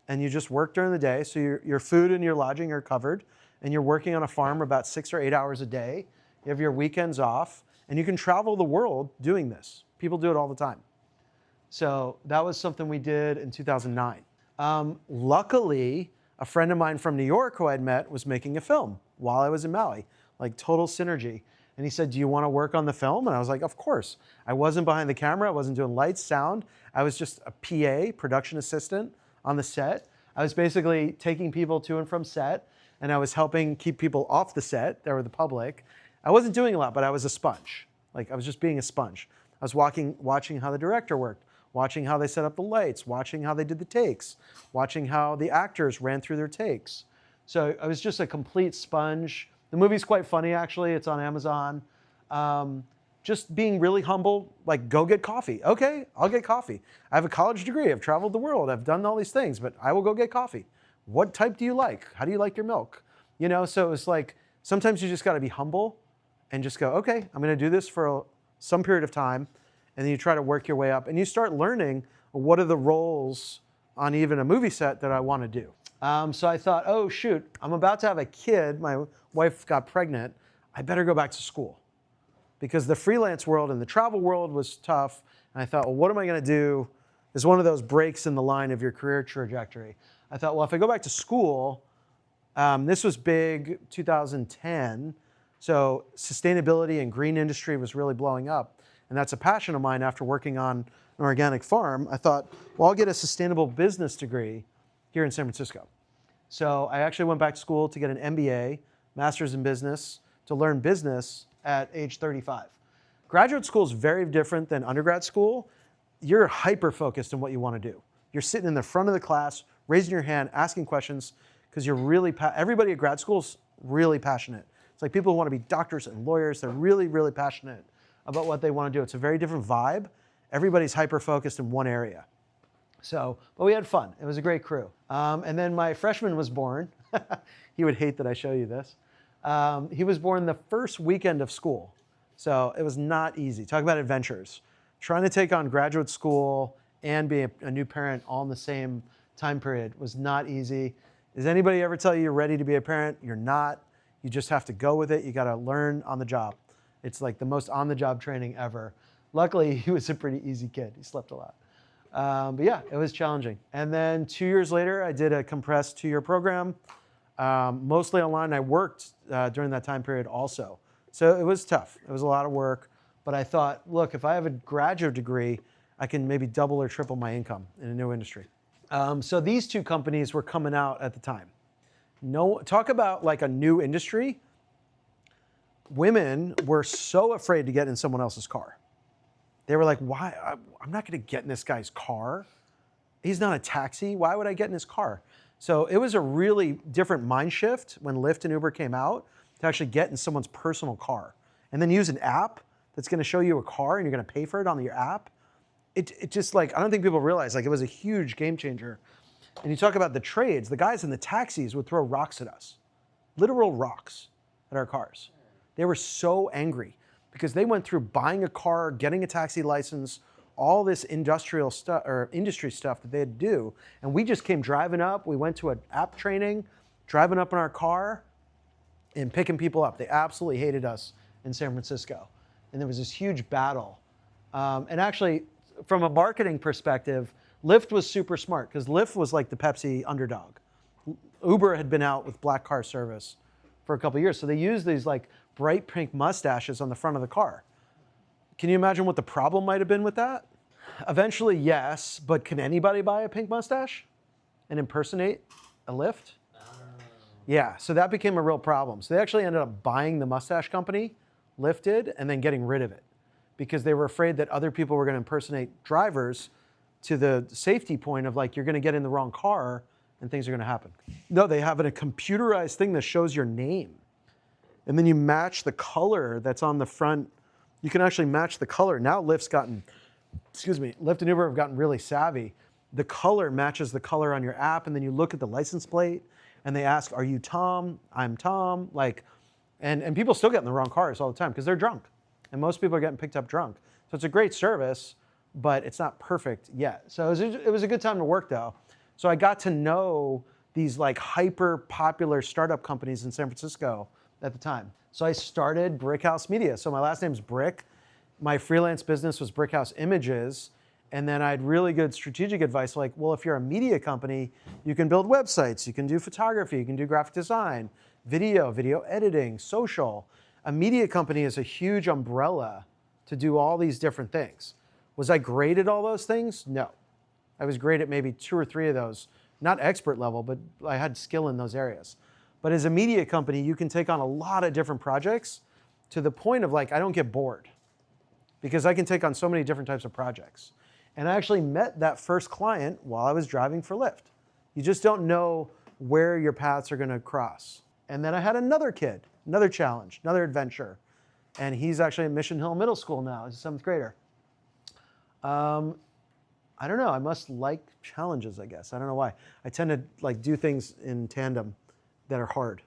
And you just work during the day. So your food and your lodging are covered. And you're working on a farm about 6 or 8 hours a day. You have your weekends off. And you can travel the world doing this. People do it all the time. So that was something we did in 2009. Luckily, a friend of mine from New York who I'd met was making a film while I was in Maui, like total synergy. And he said, do you want to work on the film? And I was like, of course. I wasn't behind the camera. I wasn't doing lights, sound. I was just a PA, production assistant on the set. I was basically taking people to and from set, and I was helping keep people off the set. They were the public. I wasn't doing a lot, but I was a sponge. Like, I was just being a sponge. I was watching how the director worked, watching how they set up the lights, watching how they did the takes, watching how the actors ran through their takes. So I was just a complete sponge. The movie's quite funny, actually. It's on Amazon. Just being really humble, like, go get coffee. Okay, I'll get coffee. I have a college degree. I've traveled the world. I've done all these things, but I will go get coffee. What type do you like? How do you like your milk? You know, so it was like, sometimes you just got to be humble and just go, okay, I'm going to do this for some period of time. And then you try to work your way up. And you start learning what are the roles on even a movie set that I want to do. So I thought, oh, shoot, I'm about to have a kid. My wife got pregnant. I better go back to school. Because the freelance world and the travel world was tough. And I thought, well, what am I going to do? It's one of those breaks in the line of your career trajectory. I thought, well, if I go back to school, this was big, 2010. So sustainability and green industry was really blowing up. And that's a passion of mine after working on an organic farm. I thought, well, I'll get a sustainable business degree here in San Francisco. So I actually went back to school to get an MBA, master's in business to learn business at age 35. Graduate school is very different than undergrad school. You're hyper-focused on what you want to do. You're sitting in the front of the class, raising your hand, asking questions, because you're really, everybody at grad school is really passionate. It's like people who want to be doctors and lawyers. They're really, really passionate about what they want to do. It's a very different vibe. Everybody's hyper-focused in one area. So, but we had fun. It was a great crew. And then my freshman was born. He would hate that I show you this. He was born the first weekend of school. So it was not easy. Talk about adventures. Trying to take on graduate school and be a new parent all in the same time period was not easy. Does anybody ever tell you you're ready to be a parent? You're not. You just have to go with it. You got to learn on the job. It's like the most on-the-job training ever. Luckily, he was a pretty easy kid. He slept a lot. But yeah, it was challenging. And then 2 years later, I did a compressed 2-year program, mostly online. I worked during that time period also. So it was tough. It was a lot of work. But I thought, look, if I have a graduate degree, I can maybe double or triple my income in a new industry. So these two companies were coming out at the time. Talk about like a new industry. Women were so afraid to get in someone else's car. They were like, why? I'm not going to get in this guy's car. He's not a taxi. Why would I get in his car? So it was a really different mind shift when Lyft and Uber came out to actually get in someone's personal car and then use an app that's going to show you a car and you're going to pay for it on your app. It just like, I don't think people realize, like, it was a huge game changer. And you talk about the trades, the guys in the taxis would throw rocks at us, literal rocks at our cars. They were so angry because they went through buying a car, getting a taxi license, all this industrial stuff or industry stuff that they had to do. And we just came driving up. We went to an app training, driving up in our car and picking people up. They absolutely hated us in San Francisco. And there was this huge battle. And actually, from a marketing perspective, Lyft was super smart because Lyft was like the Pepsi underdog. Uber had been out with black car service for a couple of years. So they used these like bright pink mustaches on the front of the car. Can you imagine what the problem might have been with that? Eventually, yes, but can anybody buy a pink mustache and impersonate a Lyft? Yeah, so that became a real problem. So they actually ended up buying the mustache company, Lyft did, and then getting rid of it because they were afraid that other people were going to impersonate drivers to the safety point of like, you're going to get in the wrong car and things are going to happen. No, they have a computerized thing that shows your name. And then you match the color that's on the front. You can actually match the color. Now Lyft and Uber have gotten really savvy. The color matches the color on your app, and then you look at the license plate, and they ask, are you Tom? I'm Tom. Like, and people still get in the wrong cars all the time because they're drunk. And most people are getting picked up drunk. So it's a great service, but it's not perfect yet. So it was a good time to work, though. So I got to know these like hyper popular startup companies in San Francisco at the time. So I started Brickhouse Media. So my last name's Brick. My freelance business was Brickhouse Images. And then I had really good strategic advice like, well, if you're a media company, you can build websites, you can do photography, you can do graphic design, video editing, social. A media company is a huge umbrella to do all these different things. Was I great at all those things? No. I was great at maybe 2 or 3 of those. Not expert level, but I had skill in those areas. But as a media company, you can take on a lot of different projects to the point of like, I don't get bored because I can take on so many different types of projects. And I actually met that first client while I was driving for Lyft. You just don't know where your paths are gonna cross. And then I had another kid, another challenge, another adventure. And he's actually at Mission Hill Middle School now as a 7th grader. I don't know, I must like challenges, I guess. I don't know why. I tend to like do things in tandem that are hard.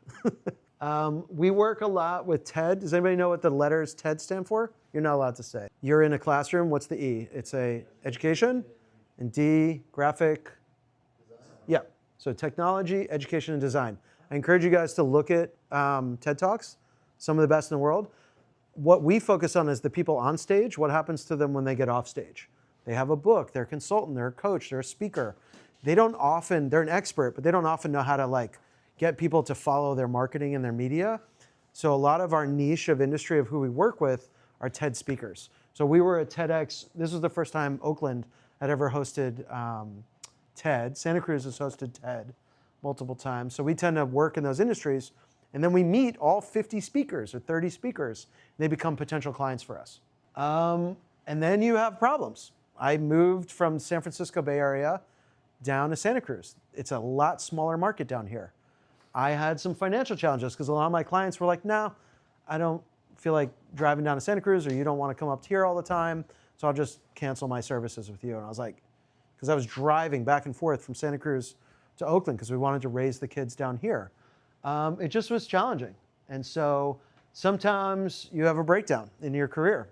We work a lot with TED. Does anybody know what the letters TED stand for? You're not allowed to say. You're in a classroom, what's the E? It's a education, and D, graphic. Yeah, so technology, education, and design. I encourage you guys to look at TED Talks, some of the best in the world. What we focus on is the people on stage, what happens to them when they get off stage. They have a book, they're a consultant, they're a coach, they're a speaker. They're an expert, but they don't often know how to like get people to follow their marketing and their media. So a lot of our niche of industry of who we work with are TED speakers. So we were at TEDx. This was the first time Oakland had ever hosted TED. Santa Cruz has hosted TED multiple times. So we tend to work in those industries And then we meet all 50 speakers or 30 speakers. And they become potential clients for us. And then you have problems. I moved from San Francisco Bay Area down to Santa Cruz. It's a lot smaller market down here. I had some financial challenges because a lot of my clients were like, no, I don't feel like driving down to Santa Cruz, or you don't want to come up here all the time, so I'll just cancel my services with you. And I was like, because I was driving back and forth from Santa Cruz to Oakland because we wanted to raise the kids down here. It just was challenging. And so sometimes you have a breakdown in your career,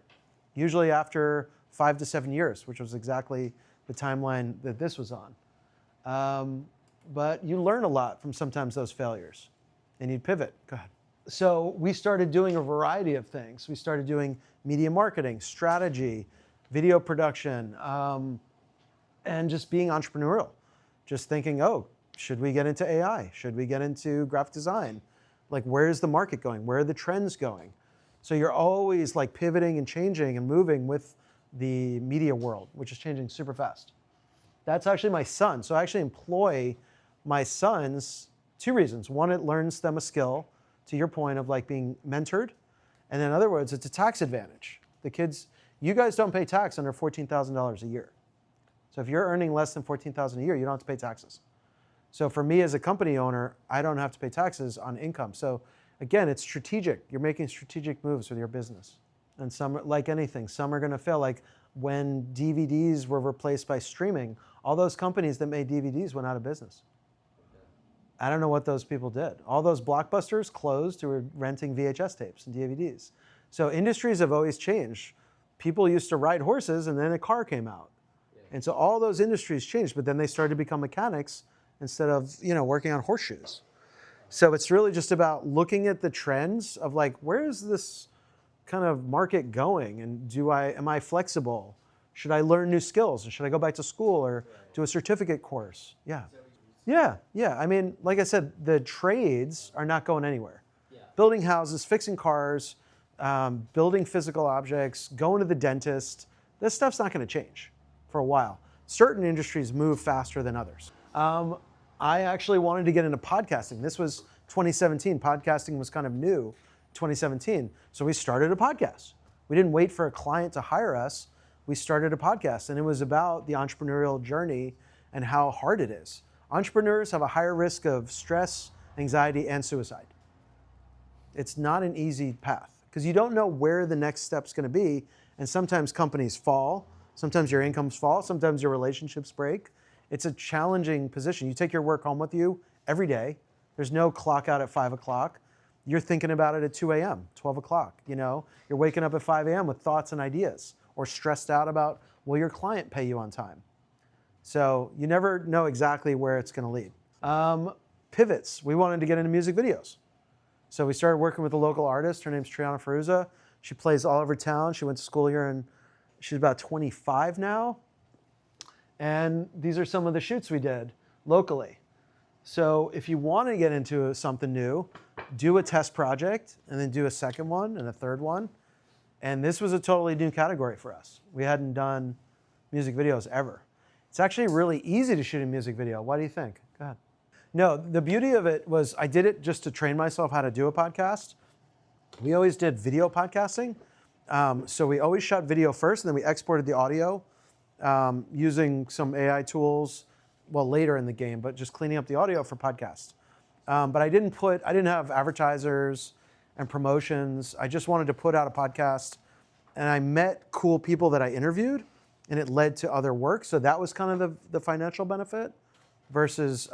usually after 5 to 7 years, which was exactly the timeline that this was on. But you learn a lot from sometimes those failures, and you pivot. Go ahead. So we started doing a variety of things. We started doing media marketing, strategy, video production, and just being entrepreneurial. Just thinking, oh, should we get into AI? Should we get into graphic design? Like, where's the market going? Where are the trends going? So you're always like pivoting and changing and moving with the media world, which is changing super fast. That's actually my son. So I actually employ my sons 2 reasons. One, it learns them a skill, to your point of like being mentored. And in other words, it's a tax advantage. The kids, you guys don't pay tax under $14,000 a year. So if you're earning less than $14,000 a year, you don't have to pay taxes. So for me as a company owner, I don't have to pay taxes on income. So again, it's strategic. You're making strategic moves with your business. And some, like anything, some are going to fail. Like when DVDs were replaced by streaming, all those companies that made DVDs went out of business. I don't know what those people did. All those blockbusters closed who were renting VHS tapes and DVDs. So industries have always changed. People used to ride horses and then a car came out. And so all those industries changed, but then they started to become mechanics instead of, working on horseshoes. So it's really just about looking at the trends of like, where is this kind of market going? And am I flexible? Should I learn new skills? And should I go back to school or do a certificate course? Yeah. I mean, like I said, the trades are not going anywhere. Building houses, fixing cars, building physical objects, going to the dentist, this stuff's not going to change for a while. Certain industries move faster than others. I actually wanted to get into podcasting. This was 2017. Podcasting was kind of new, 2017. So we started a podcast. We didn't wait for a client to hire us. We started a podcast, and it was about the entrepreneurial journey and how hard it is. Entrepreneurs have a higher risk of stress, anxiety, and suicide. It's not an easy path because you don't know where the next step's going to be, and sometimes companies fall, sometimes your incomes fall, sometimes your relationships break. It's a challenging position. You take your work home with you every day. There's no clock out at 5 o'clock. You're thinking about it at 2 a.m., 12 o'clock. You're waking up at 5 a.m. with thoughts and ideas, or stressed out about, will your client pay you on time? So you never know exactly where it's going to lead. Pivots. We wanted to get into music videos. So we started working with a local artist. Her name's Triana Ferruza. She plays all over town. She went to school here, and she's about 25 now. And these are some of the shoots we did locally. So if you want to get into something new, do a test project, and then do a second one and a third one. And this was a totally new category for us. We hadn't done music videos ever. It's actually really easy to shoot a music video. What do you think? Go ahead. No, the beauty of it was I did it just to train myself how to do a podcast. We always did video podcasting. So we always shot video first, and then we exported the audio using some AI tools, well, later in the game, but just cleaning up the audio for podcasts. But I didn't have advertisers and promotions. I just wanted to put out a podcast, and I met cool people that I interviewed, and it led to other work. So that was kind of the financial benefit versus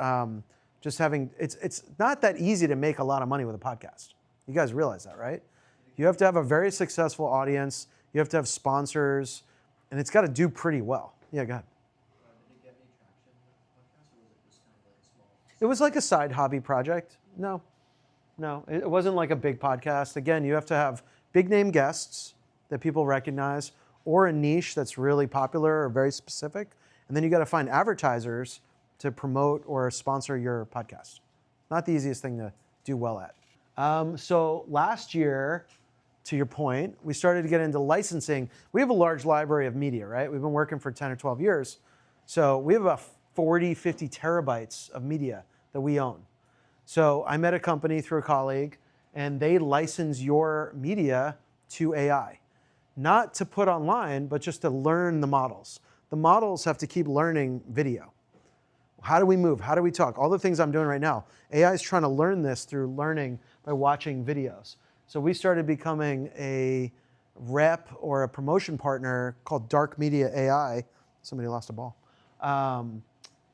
just having, it's not that easy to make a lot of money with a podcast. You guys realize that, right? You have to have a very successful audience. You have to have sponsors, and it's got to do pretty well. Yeah, go ahead. Did it get any traction with the podcast, or was it just kind of like small? It was like a side hobby project. No, it wasn't like a big podcast. Again, you have to have big name guests that people recognize, or a niche that's really popular or very specific. And then you got to find advertisers to promote or sponsor your podcast. Not the easiest thing to do well at. So last year, to your point, we started to get into licensing. We have a large library of media, right? We've been working for 10 or 12 years. So we have about 40, 50 terabytes of media that we own. So I met a company through a colleague and they license your media to AI. Not to put online, but just to learn the models. The models have to keep learning video. How do we move? How do we talk? All the things I'm doing right now. AI is trying to learn this through learning by watching videos. So we started becoming a rep or a promotion partner called Dark Media AI. Somebody lost a ball.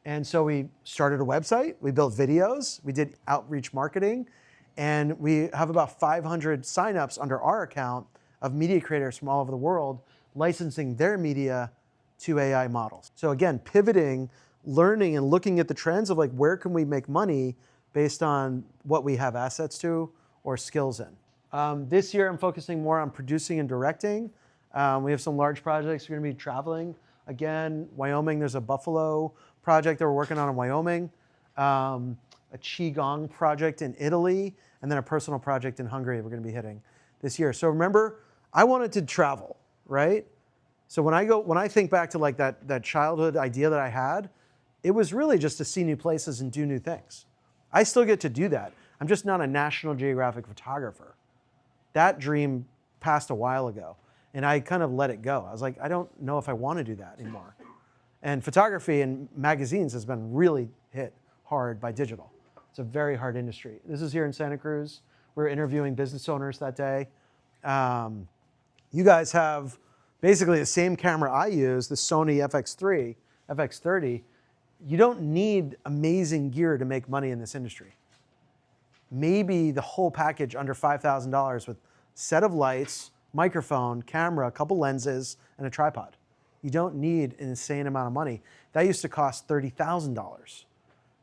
And so we started a website, we built videos, we did outreach marketing, and we have about 500 signups under our account of media creators from all over the world licensing their media to AI models. So again, pivoting, learning and looking at the trends of like where can we make money based on what we have assets to or skills in. This year I'm focusing more on producing and directing. We have some large projects. We're gonna be traveling. Again, Wyoming, there's a buffalo project that we're working on in Wyoming, a Qigong project in Italy, and then a personal project in Hungary we're gonna be hitting this year. So remember, I wanted to travel, right? So when I think back to like that childhood idea that I had, it was really just to see new places and do new things. I still get to do that. I'm just not a National Geographic photographer. That dream passed a while ago, and I kind of let it go. I was like, I don't know if I want to do that anymore. And photography and magazines has been really hit hard by digital. It's a very hard industry. This is here in Santa Cruz. We're interviewing business owners that day. You guys have basically the same camera I use, the Sony FX30. You don't need amazing gear to make money in this industry. Maybe the whole package under $5,000 with set of lights, microphone, camera, a couple lenses, and a tripod. You don't need an insane amount of money. That used to cost $30,000.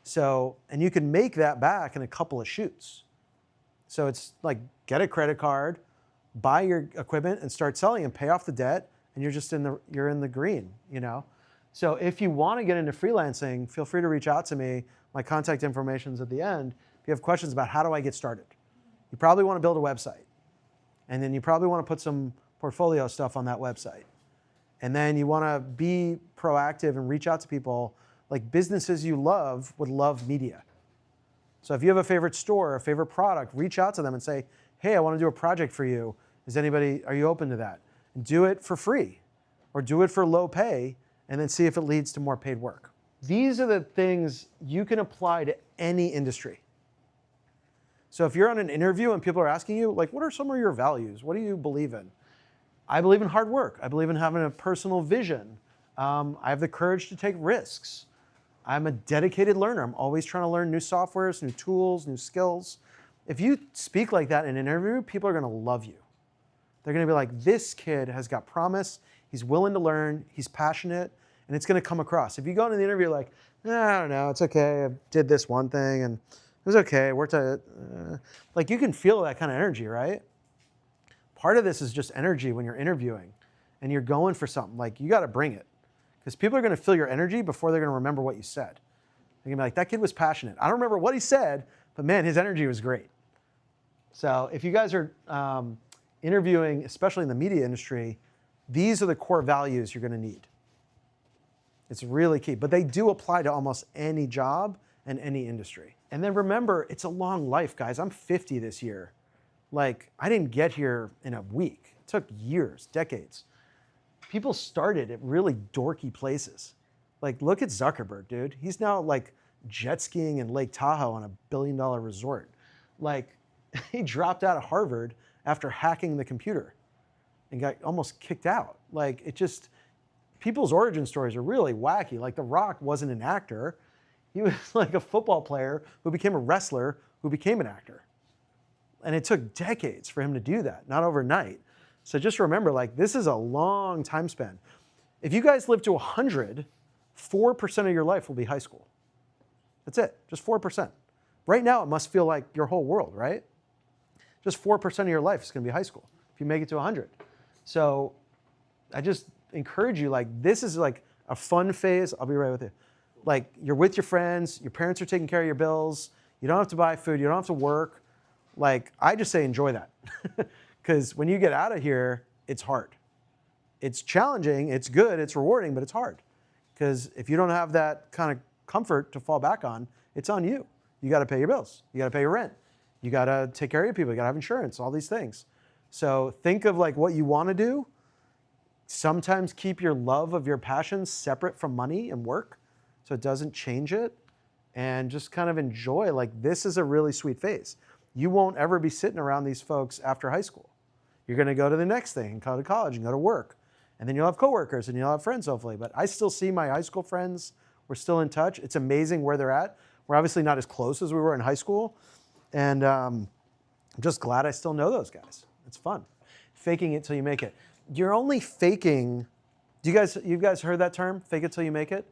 So, and you can make that back in a couple of shoots. So it's like, get a credit card, buy your equipment and start selling and pay off the debt, and you're in the green, you know? So if you want to get into freelancing, feel free to reach out to me. My contact information is at the end. If you have questions about how do I get started, you probably want to build a website. And then you probably want to put some portfolio stuff on that website. And then you want to be proactive and reach out to people. Like businesses you love would love media. So if you have a favorite store, a favorite product, reach out to them and say, hey, I want to do a project for you. Are you open to that? And do it for free or do it for low pay and then see if it leads to more paid work. These are the things you can apply to any industry. So if you're on an interview and people are asking you, like, what are some of your values? What do you believe in? I believe in hard work. I believe in having a personal vision. I have the courage to take risks. I'm a dedicated learner. I'm always trying to learn new softwares, new tools, new skills. If you speak like that in an interview, people are gonna love you. They're gonna be like, this kid has got promise, he's willing to learn, he's passionate, and it's gonna come across. If you go into the interview like, I don't know, it's okay, I did this one thing, and it was okay, I worked at it. Like you can feel that kind of energy, right? Part of this is just energy when you're interviewing and you're going for something, like you gotta bring it. Because people are gonna feel your energy before they're gonna remember what you said. They're gonna be like, that kid was passionate. I don't remember what he said, but man, his energy was great. So if you guys are interviewing, especially in the media industry, these are the core values you're gonna need. It's really key, but they do apply to almost any job and any industry. And then remember, it's a long life, guys. I'm 50 this year. Like, I didn't get here in a week. It took years, decades. People started at really dorky places. Like, look at Zuckerberg, dude. He's now like jet skiing in Lake Tahoe on a $1 billion resort. Like, he dropped out of Harvard after hacking the computer and got almost kicked out. Like, it just, people's origin stories are really wacky. Like, The Rock wasn't an actor. He was like a football player who became a wrestler who became an actor. And it took decades for him to do that, not overnight. So just remember, like, this is a long time span. If you guys live to 100, 4% of your life will be high school. That's it, just 4%. Right now, it must feel like your whole world, right? Just 4% of your life is gonna be high school if you make it to 100. So I just encourage you, like, this is like a fun phase. I'll be right with you. Like, you're with your friends, your parents are taking care of your bills, you don't have to buy food, you don't have to work. Like, I just say enjoy that. Because when you get out of here, it's hard. It's challenging, it's good, it's rewarding, but it's hard. Because if you don't have that kind of comfort to fall back on, it's on you. You gotta pay your bills, you gotta pay your rent, You got to take care of your people. You got to have insurance, all these things. So think of like what you want to do. Sometimes keep your love of your passion separate from money and work so it doesn't change it. And just kind of enjoy, like, this is a really sweet phase. You won't ever be sitting around these folks after high school. You're going to go to the next thing and go to college and go to work. And then you'll have coworkers and you'll have friends, hopefully. But I still see my high school friends. We're still in touch. It's amazing where they're at. We're obviously not as close as we were in high school. And I'm just glad I still know those guys. It's fun. Faking it till you make it. You're only faking. You guys heard that term? Fake it till you make it?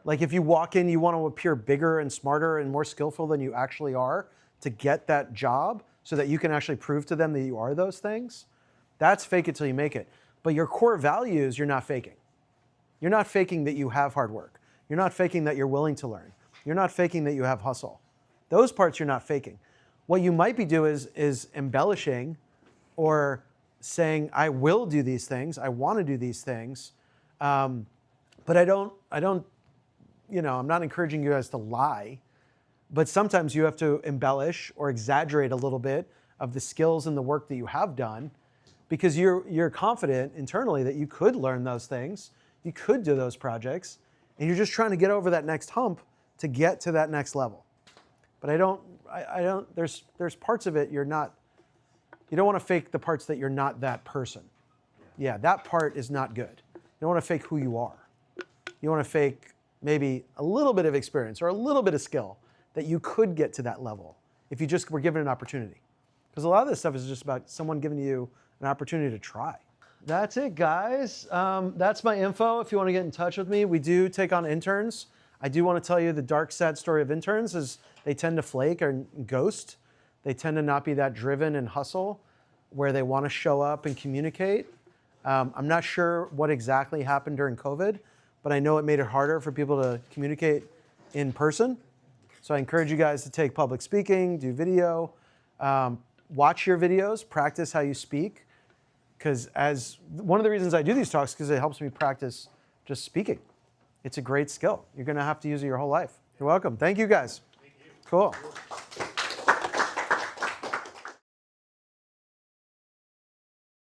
Like if you walk in, you want to appear bigger and smarter and more skillful than you actually are to get that job so that you can actually prove to them that you are those things. That's fake it till you make it. But your core values, you're not faking. You're not faking that you have hard work. You're not faking that you're willing to learn. You're not faking that you have hustle. Those parts you're not faking. What you might be doing is embellishing or saying, I will do these things. I want to do these things. But I don't, I'm not encouraging you guys to lie, but sometimes you have to embellish or exaggerate a little bit of the skills and the work that you have done because you're confident internally that you could learn those things, you could do those projects, and you're just trying to get over that next hump to get to that next level. But there's parts of it you don't want to fake the parts that you're not that person. Yeah, that part is not good. You don't want to fake who you are. You want to fake maybe a little bit of experience or a little bit of skill that you could get to that level if you just were given an opportunity. Because a lot of this stuff is just about someone giving you an opportunity to try. That's it, guys. That's my info if you want to get in touch with me. We do take on interns. I do want to tell you the dark, sad story of interns is they tend to flake or ghost. They tend to not be that driven and hustle where they want to show up and communicate. I'm not sure what exactly happened during COVID, but I know it made it harder for people to communicate in person. So I encourage you guys to take public speaking, do video, watch your videos, practice how you speak. Because one of the reasons I do these talks because it helps me practice just speaking. It's a great skill. You're going to have to use it your whole life. You're welcome. Thank you, guys. Thank you. Cool.